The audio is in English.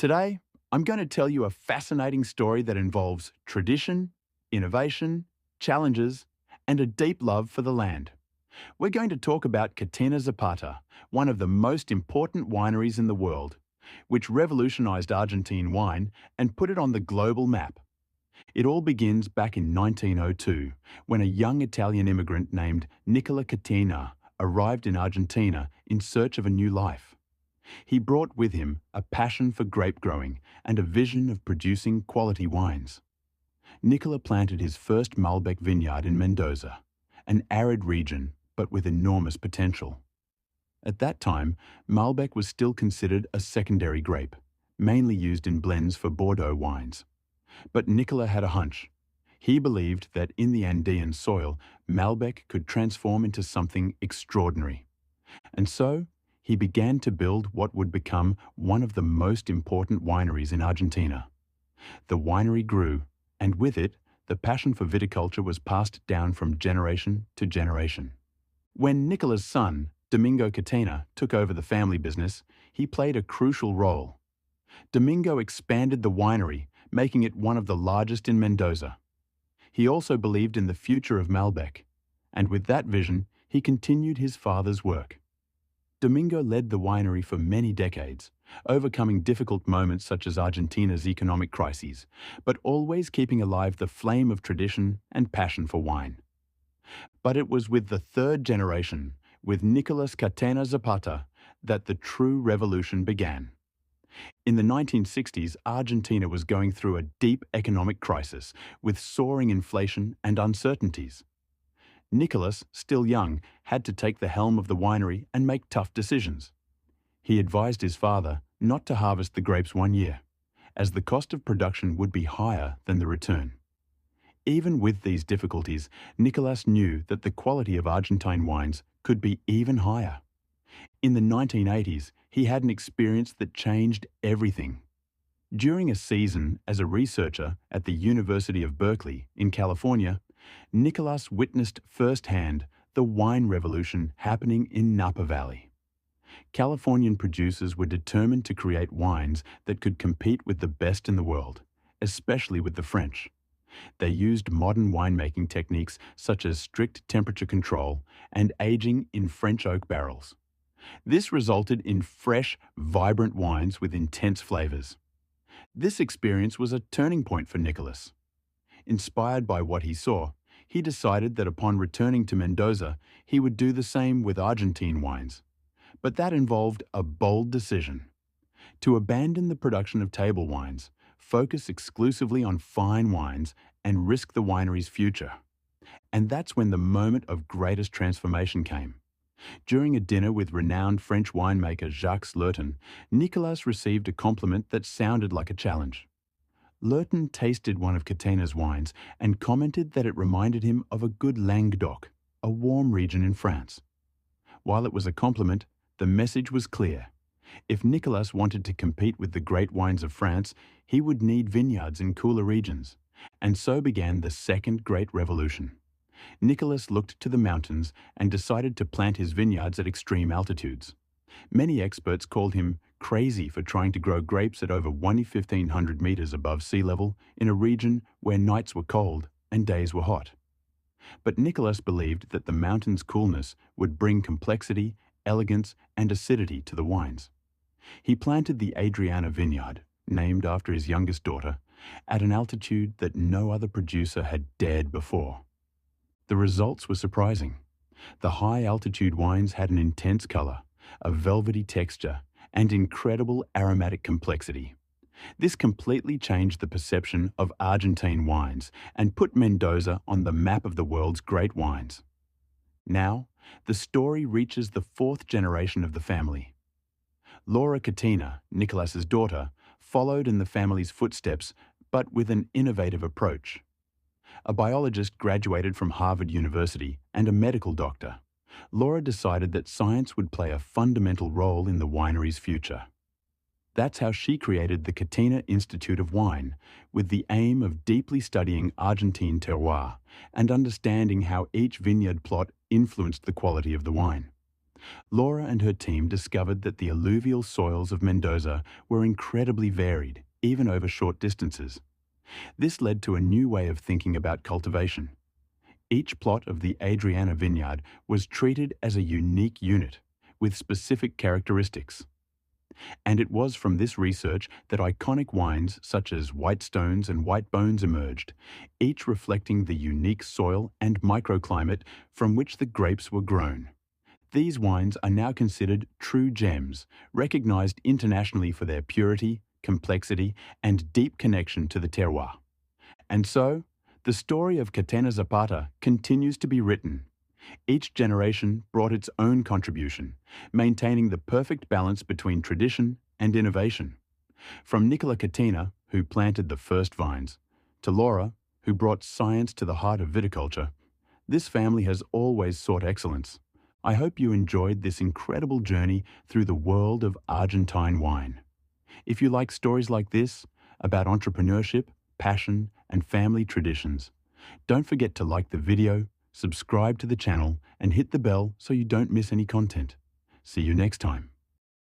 Today, I'm going to tell you a fascinating story that involves tradition, innovation, challenges, and a deep love for the land. We're going to talk about Catena Zapata, one of the most important wineries in the world, which revolutionized Argentine wine and put it on the global map. It all begins back in 1902, when a young Italian immigrant named Nicola Catena arrived in Argentina in search of a new life. He brought with him a passion for grape growing and a vision of producing quality wines. Nicola planted his first Malbec vineyard in Mendoza, an arid region but with enormous potential. At that time, Malbec was still considered a secondary grape, mainly used in blends for Bordeaux wines. But Nicola had a hunch. He believed that in the Andean soil, Malbec could transform into something extraordinary. And so, he began to build what would become one of the most important wineries in Argentina. The winery grew, and with it, the passion for viticulture was passed down from generation to generation. When Nicola's son, Domingo Catena, took over the family business, he played a crucial role. Domingo expanded the winery, making it one of the largest in Mendoza. He also believed in the future of Malbec, and with that vision, he continued his father's work. Domingo led the winery for many decades, overcoming difficult moments such as Argentina's economic crises, but always keeping alive the flame of tradition and passion for wine. But it was with the third generation, with Nicolas Catena Zapata, that the true revolution began. In the 1960s, Argentina was going through a deep economic crisis with soaring inflation and uncertainties. Nicolas, still young, had to take the helm of the winery and make tough decisions. He advised his father not to harvest the grapes one year, as the cost of production would be higher than the return. Even with these difficulties, Nicolas knew that the quality of Argentine wines could be even higher. In the 1980s, he had an experience that changed everything. During a season as a researcher at the University of Berkeley in California, Nicolas witnessed firsthand the wine revolution happening in Napa Valley. Californian producers were determined to create wines that could compete with the best in the world, especially with the French. They used modern winemaking techniques such as strict temperature control and aging in French oak barrels. This resulted in fresh, vibrant wines with intense flavors. This experience was a turning point for Nicolas. Inspired by what he saw, he decided that upon returning to Mendoza, he would do the same with Argentine wines. But that involved a bold decision: to abandon the production of table wines, focus exclusively on fine wines, and risk the winery's future. And that's when the moment of greatest transformation came. During a dinner with renowned French winemaker Jacques Lurton, Nicolas received a compliment that sounded like a challenge. Lurton tasted one of Catena's wines and commented that it reminded him of a good Languedoc, a warm region in France. While it was a compliment, the message was clear. If Nicolas wanted to compete with the great wines of France, he would need vineyards in cooler regions. And so began the second great revolution. Nicolas looked to the mountains and decided to plant his vineyards at extreme altitudes. Many experts called him crazy for trying to grow grapes at over 1,500 meters above sea level in a region where nights were cold and days were hot. But Nicolas believed that the mountain's coolness would bring complexity, elegance, and acidity to the wines. He planted the Adriana vineyard, named after his youngest daughter, at an altitude that no other producer had dared before. The results were surprising. The high-altitude wines had an intense color, a velvety texture, and incredible aromatic complexity. This completely changed the perception of Argentine wines and put Mendoza on the map of the world's great wines. Now, the story reaches the fourth generation of the family. Laura Catena, Nicolas's daughter, followed in the family's footsteps, but with an innovative approach. A biologist graduated from Harvard University and a medical doctor, Laura decided that science would play a fundamental role in the winery's future. That's how she created the Catena Institute of Wine, with the aim of deeply studying Argentine terroir and understanding how each vineyard plot influenced the quality of the wine. Laura and her team discovered that the alluvial soils of Mendoza were incredibly varied, even over short distances. This led to a new way of thinking about cultivation. Each plot of the Adriana vineyard was treated as a unique unit, with specific characteristics. And it was from this research that iconic wines such as White Stones and White Bones emerged, each reflecting the unique soil and microclimate from which the grapes were grown. These wines are now considered true gems, recognized internationally for their purity, complexity, and deep connection to the terroir. And so, the story of Catena Zapata continues to be written. Each generation brought its own contribution, maintaining the perfect balance between tradition and innovation. From Nicola Catena, who planted the first vines, to Laura, who brought science to the heart of viticulture, this family has always sought excellence. I hope you enjoyed this incredible journey through the world of Argentine wine. If you like stories like this, about entrepreneurship, passion, and family traditions, don't forget to like the video, subscribe to the channel, and hit the bell so you don't miss any content. See you next time.